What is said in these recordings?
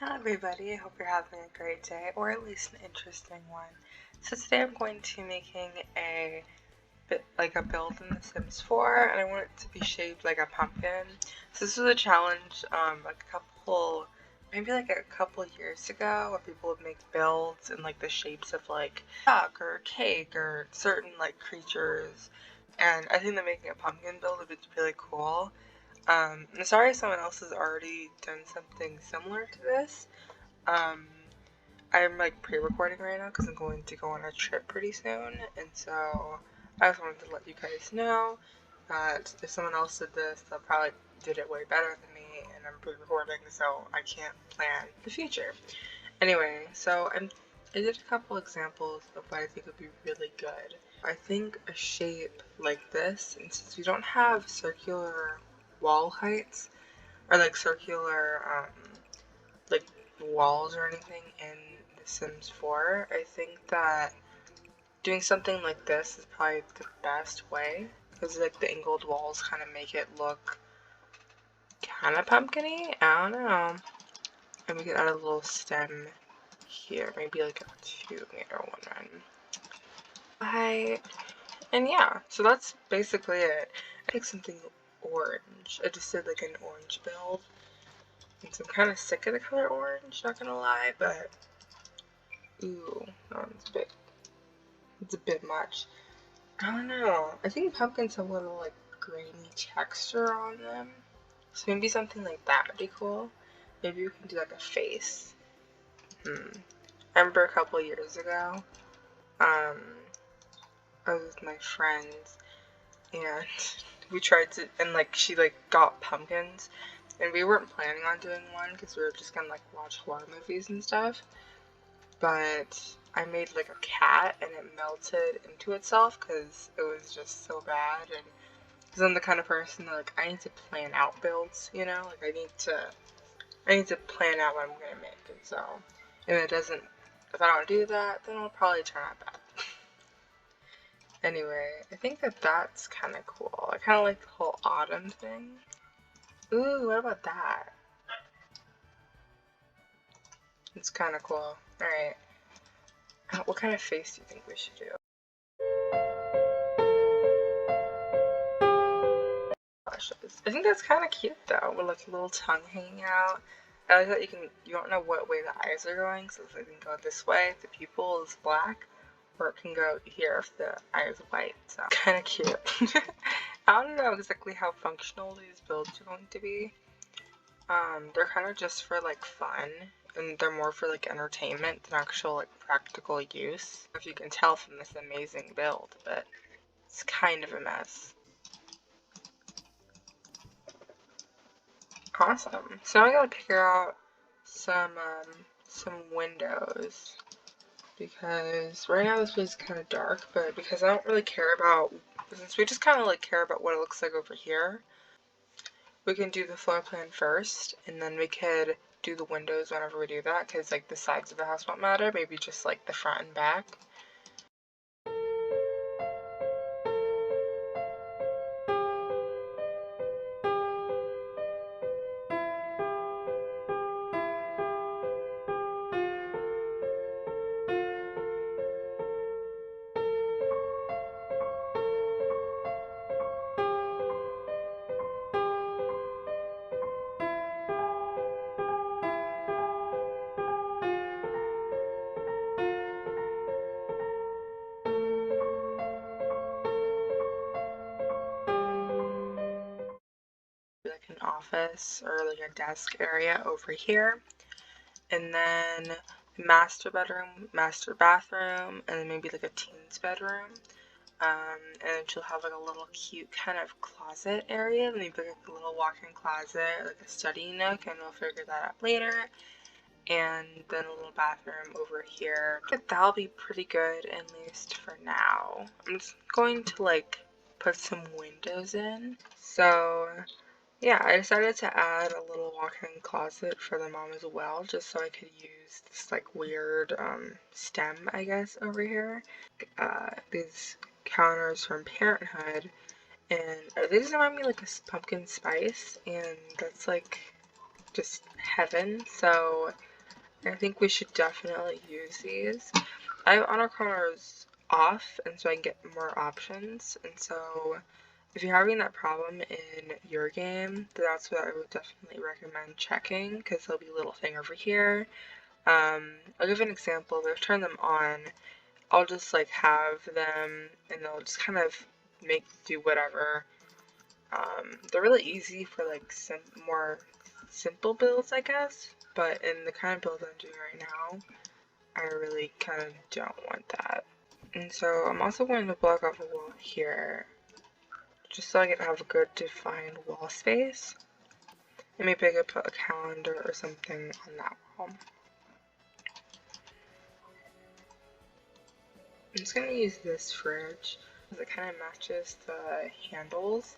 Hello everybody, I hope you're having a great day, or at least an interesting one. So today I'm going to be making a build in The Sims 4, and I want it to be shaped like a pumpkin. So this was a challenge maybe a couple years ago, where people would make builds in like the shapes of like duck or cake or certain like creatures, and I think that making a pumpkin build would be really cool. I'm sorry someone else has already done something similar to this. Um, I'm like pre-recording right now because I'm going to go on a trip pretty soon, and so I just wanted to let you guys know that if someone else did this, they'll probably did it way better than me, and I'm pre-recording, so I can't plan the future. Anyway, I did a couple examples of what I think would be really good. I think a shape like this, and since we don't have circular wall heights or like circular like walls or anything in The Sims 4, I think that doing something like this is probably the best way, because like the angled walls kind of make it look kind of pumpkin-y. I don't know. And we could add a little stem here, maybe like a 2-meter one. Right. And yeah, so that's basically it. I picked something orange. I just did like an orange build. And so I'm kind of sick of the color orange, not gonna lie, but ooh, that one's it's a bit much. I don't know. I think pumpkins have a little like grainy texture on them. So maybe something like that would be cool. Maybe we can do like a face. I remember a couple years ago, I was with my friends and we tried to, and like she like got pumpkins, and we weren't planning on doing one because we were just gonna like watch horror movies and stuff. But I made like a cat and it melted into itself because it was just so bad. And because I'm the kind of person that like I need to plan out builds, you know, like I need to plan out what I'm gonna make. And so if I don't do that, then it'll probably turn out bad. Anyway, I think that that's kind of cool. I kind of like the whole autumn thing. Ooh, what about that? It's kind of cool. Alright. What kind of face do you think we should do? I think that's kind of cute though, with like a little tongue hanging out. I like that you don't know what way the eyes are going, so it can go this way if the pupil is black, or it can go here if the eye is white, so kind of cute. I don't know exactly how functional these builds are going to be. They're kind of just for like fun, and they're more for like entertainment than actual like practical use. If you can tell from this amazing build, but it's kind of a mess. Awesome. So I gotta figure out some windows, because right now this place is kind of dark, but because I don't really care about, since we just kind of like care about what it looks like over here, we can do the floor plan first, and then we could do the windows whenever we do that, because like the sides of the house won't matter, maybe just like the front and back. Like an office or like a desk area over here, and then master bedroom, master bathroom, and then maybe like a teen's bedroom. And she'll have like a little cute kind of closet area, maybe like a little walk-in closet, like a study nook, and we'll figure that out later. And then a little bathroom over here. I think that'll be pretty good, at least for now. I'm just going to like put some windows in. So yeah, I decided to add a little walk-in closet for the mom as well, just so I could use this like weird stem, I guess, over here. These counters from Parenthood, and they just remind me like a pumpkin spice, and that's like just heaven, so I think we should definitely use these. I have auto colors off, and so I can get more options, and so if you're having that problem in your game, that's what I would definitely recommend checking, because there'll be a little thing over here. I'll give an example. If I turn them on, I'll just like have them, and they'll just kind of do whatever. They're really easy for like more simple builds, I guess, but in the kind of build I'm doing right now, I really kind of don't want that. And so I'm also going to block off a wall here, just so I can have a good defined wall space. And maybe I could put a calendar or something on that wall. I'm just going to use this fridge because it kind of matches the handles.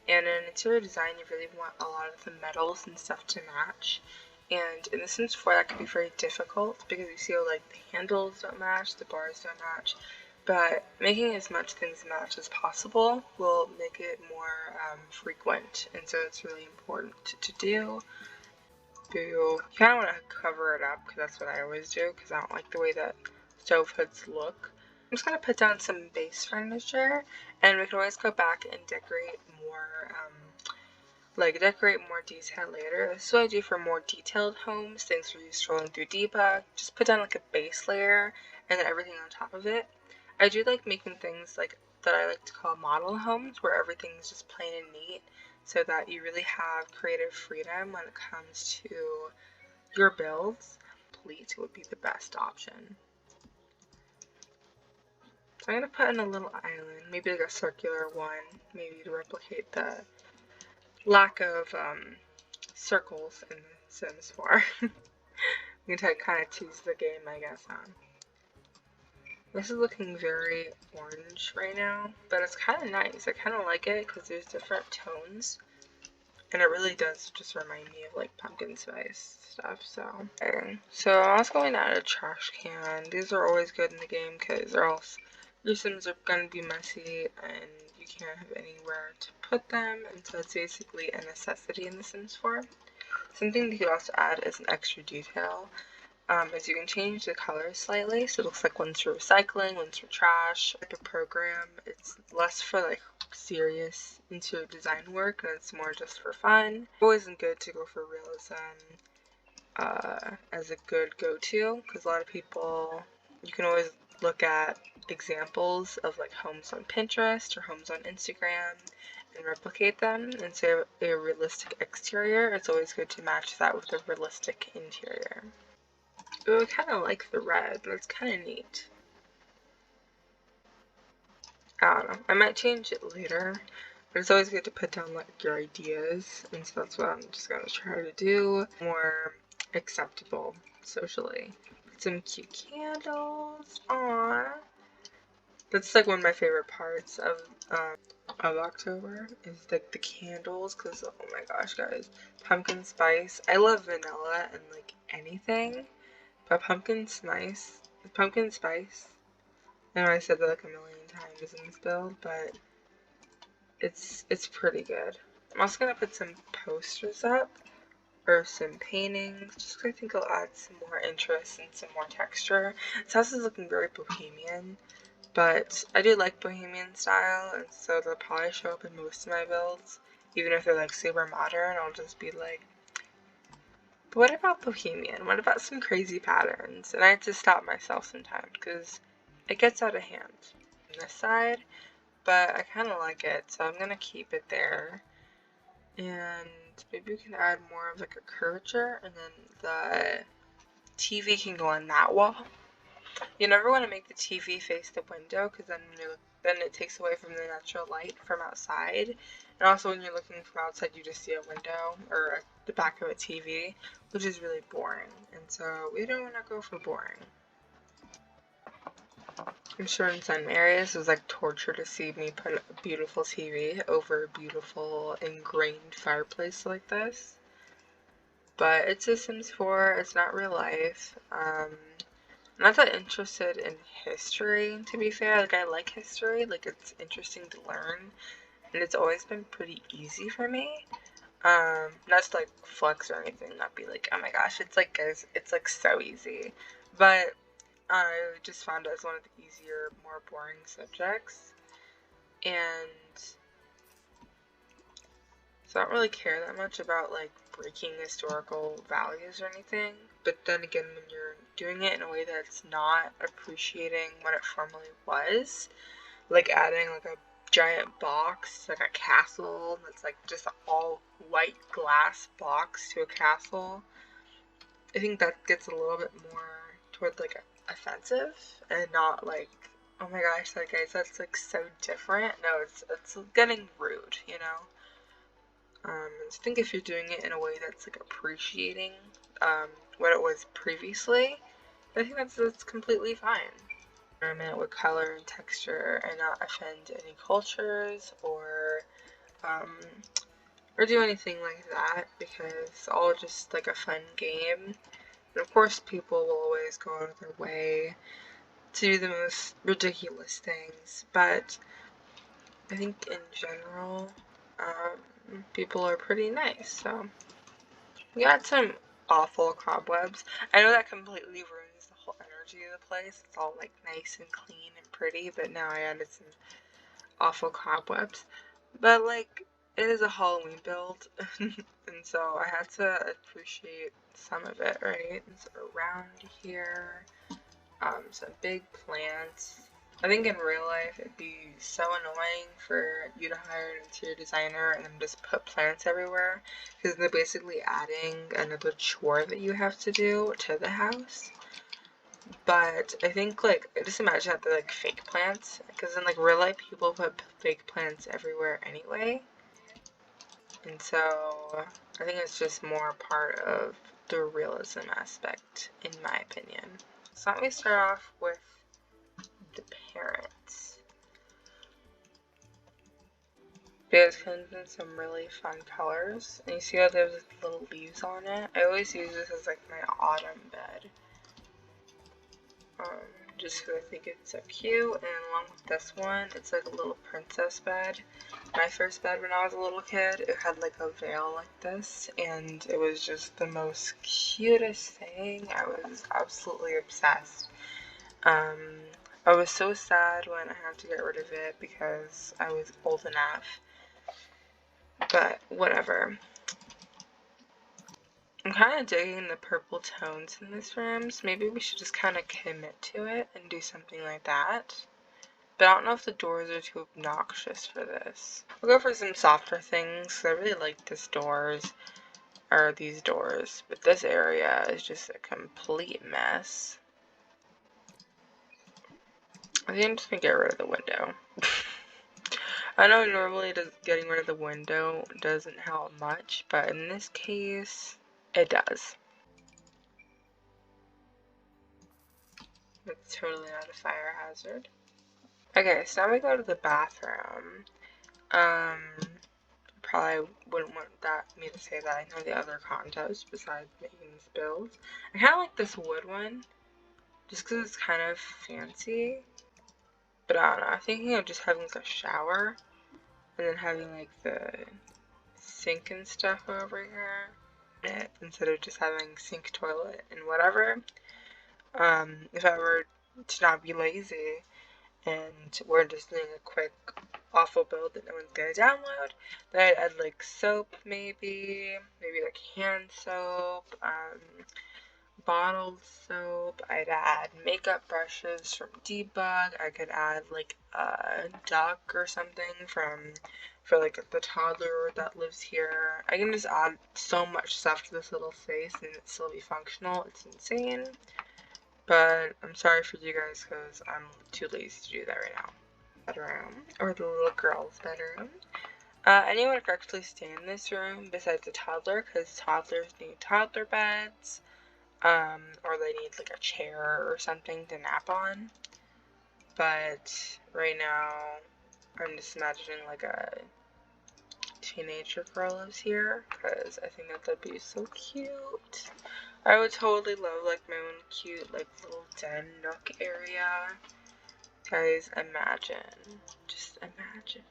And in interior design, you really want a lot of the metals and stuff to match. And in The Sims 4, that can be very difficult because you see like the handles don't match, the bars don't match. But making as much things match as possible will make it more frequent, and so it's really important to do. You kind of want to cover it up, because that's what I always do, because I don't like the way that stove hoods look. I'm just going to put down some base furniture, and we can always go back and decorate more, decorate more detail later. This is what I do for more detailed homes, things where you're scrolling through debug. Just put down like a base layer, and then everything on top of it. I do like making things like that I like to call model homes, where everything's just plain and neat, so that you really have creative freedom when it comes to your builds. Complete would be the best option. So I'm going to put in a little island, maybe like a circular one, maybe to replicate the lack of circles in The Sims 4. You can kind of tease the game, I guess, huh? This is looking very orange right now, but it's kind of nice. I kind of like it because there's different tones, and it really does just remind me of like pumpkin spice stuff. So I'm also going to add a trash can. These are always good in the game because or else your Sims are going to be messy and you can't have anywhere to put them, and so it's basically a necessity in The Sims 4. Something you could also add is an extra detail. As you can change the colors slightly, so it looks like one's for recycling, one's for trash. Type of program, it's less for like serious interior design work, and it's more just for fun. Always good to go for realism as a good go-to, because a lot of people, you can always look at examples of like homes on Pinterest or homes on Instagram and replicate them, and so a realistic exterior, it's always good to match that with a realistic interior. Ooh, I kind of like the red. That's kind of neat. I don't know. I might change it later, but it's always good to put down like your ideas, and so that's what I'm just gonna try to do. More acceptable socially. Put some cute candles. Aww. That's like one of my favorite parts of October is like the candles, because oh my gosh, guys, pumpkin spice. I love vanilla and like anything. But pumpkin spice, I know I said that like a million times in this build, but it's pretty good. I'm also going to put some posters up, or some paintings, just because I think it'll add some more interest and some more texture. This house is looking very bohemian, but I do like bohemian style, and so they'll probably show up in most of my builds. Even if they're like super modern, I'll just be like, but what about bohemian? What about some crazy patterns? And I have to stop myself sometimes because it gets out of hand on this side, but I kind of like it, so I'm going to keep it there. And maybe we can add more of like a curvature, and then the TV can go on that wall. You never want to make the TV face the window, because then it takes away from the natural light from outside. And also when you're looking from outside, you just see a window or the back of a TV, which is really boring. And so we don't want to go for boring. I'm sure in some areas it was like torture to see me put a beautiful TV over a beautiful ingrained fireplace like this. But it's a Sims 4, it's not real life. I'm not that interested in history, to be fair. Like, I like history, like it's interesting to learn, and it's always been pretty easy for me. Not to like flex or anything, not be like, oh my gosh, it's like, guys, it's like so easy. But I just found it as one of the easier, more boring subjects. And so I don't really care that much about like breaking historical values or anything. But then again, when you're doing it in a way that's not appreciating what it formerly was, like adding like a giant box, like a castle that's like just an all white glass box to a castle, I think that gets a little bit more toward like offensive and not like, oh my gosh, like guys, that's like so different. No, it's getting rude, you know. I think if you're doing it in a way that's like appreciating what it was previously, I think that's completely fine. Experiment with color and texture and not offend any cultures um, or do anything like that, because it's all just like a fun game. And of course, people will always go out of their way to do the most ridiculous things, but I think in general, people are pretty nice. So we got some awful cobwebs. I know that completely ruins the whole energy of the place. It's all like nice and clean and pretty, but now I added some awful cobwebs. But like, it is a Halloween build, and so I had to appreciate some of it, right? So around here, some big plants. I think in real life it'd be so annoying for you to hire an interior designer and then just put plants everywhere, because they're basically adding another chore that you have to do to the house. But I think, like, just imagine that they're like fake plants, because in like real life people put fake plants everywhere anyway. And so I think it's just more part of the realism aspect, in my opinion. So let me start off with the parents. You guys can do some really fun colors. And you see how there's little leaves on it? I always use this as like my autumn bed. Just because I think it's so cute. And along with this one, it's like a little princess bed. My first bed when I was a little kid, it had like a veil like this, and it was just the most cutest thing. I was absolutely obsessed. I was so sad when I had to get rid of it because I was old enough, but whatever. I'm kind of digging the purple tones in this room, so maybe we should just kind of commit to it and do something like that. But I don't know if the doors are too obnoxious for this. We'll go for some softer things. I really like these doors, but this area is just a complete mess. I think I'm just gonna get rid of the window. I know normally getting rid of the window doesn't help much, but in this case, it does. It's totally not a fire hazard. Okay, so now we go to the bathroom. Probably wouldn't want me to say that. I know the other condos besides making these builds. I kind of like this wood one, just because it's kind of fancy. But I don't know, I'm thinking of just having like a shower, and then having like the sink and stuff over here, instead of just having sink, toilet, and whatever. If I were to not be lazy, and we're just doing a quick awful build that no one's gonna download, then I'd add like soap, maybe like hand soap, bottled soap. I'd add makeup brushes from Debug. I could add like a duck or something for like the toddler that lives here. I can just add so much stuff to this little space and it still be functional. It's insane. But I'm sorry for you guys because I'm too lazy to do that right now. Bedroom, or the little girl's bedroom. Anyone could actually stay in this room besides the toddler, because toddlers need toddler beds, or they need like a chair or something to nap on. But right now, I'm just imagining like a teenager girl lives here, because I think that would be so cute. I would totally love like my own cute like little den nook area. Guys, imagine. Just imagine.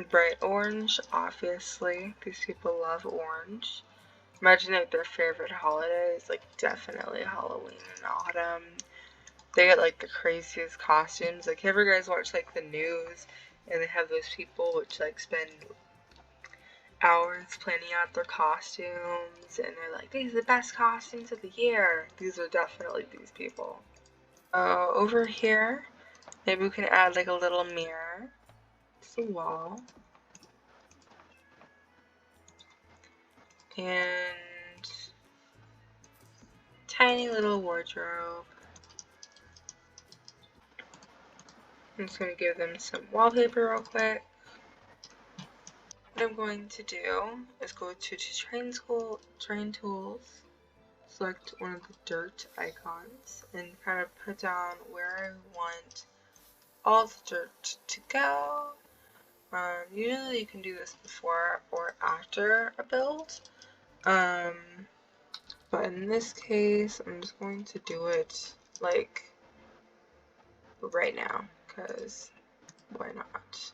bright orange, obviously. These people love orange. Imagine like their favorite holidays, like definitely Halloween and autumn. They get like the craziest costumes. Like, have you guys watch like the news and they have those people which like spend hours planning out their costumes and they're like, these are the best costumes of the year. These are definitely these people. Over here, maybe we can add like a little mirror. It's a wall. And tiny little wardrobe. I'm just going to give them some wallpaper real quick. What I'm going to do is go to Terrain Tools, select one of the dirt icons, and kind of put down where I want all the dirt to go. Usually you can do this before or after a build, but in this case I'm just going to do it like right now, because why not?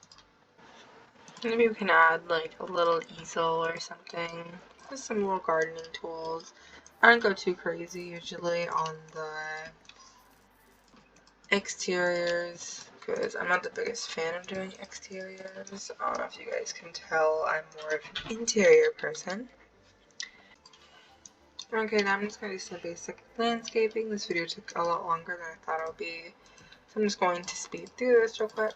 Maybe we can add like a little easel or something, just some little gardening tools. I don't go too crazy usually on the exteriors because I'm not the biggest fan of doing exteriors. I don't know if you guys can tell, I'm more of an interior person. Okay, now I'm just going to do some basic landscaping. This video took a lot longer than I thought it would be, so I'm just going to speed through this real quick.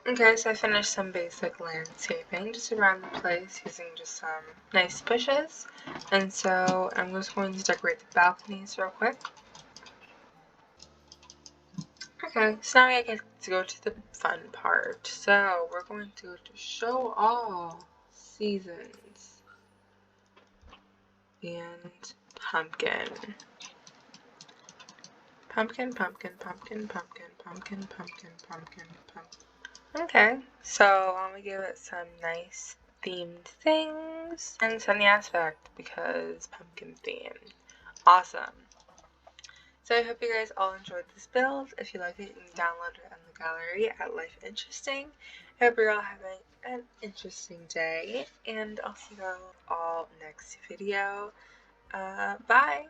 Okay, so I finished some basic landscaping just around the place using just some nice bushes. And so I'm just going to decorate the balconies real quick. Okay, so now I get to go to the fun part. So we're going to go to show all seasons and pumpkin. Pumpkin, pumpkin, pumpkin, pumpkin, pumpkin, pumpkin, pumpkin, pumpkin. Okay, so I'm gonna give it some nice themed things and sunny aspect because pumpkin theme. Awesome. So I hope you guys all enjoyed this build. If you like it, you can download it in the gallery at Life Interesting. I hope you're all having an interesting day, and I'll see you all next video. Bye!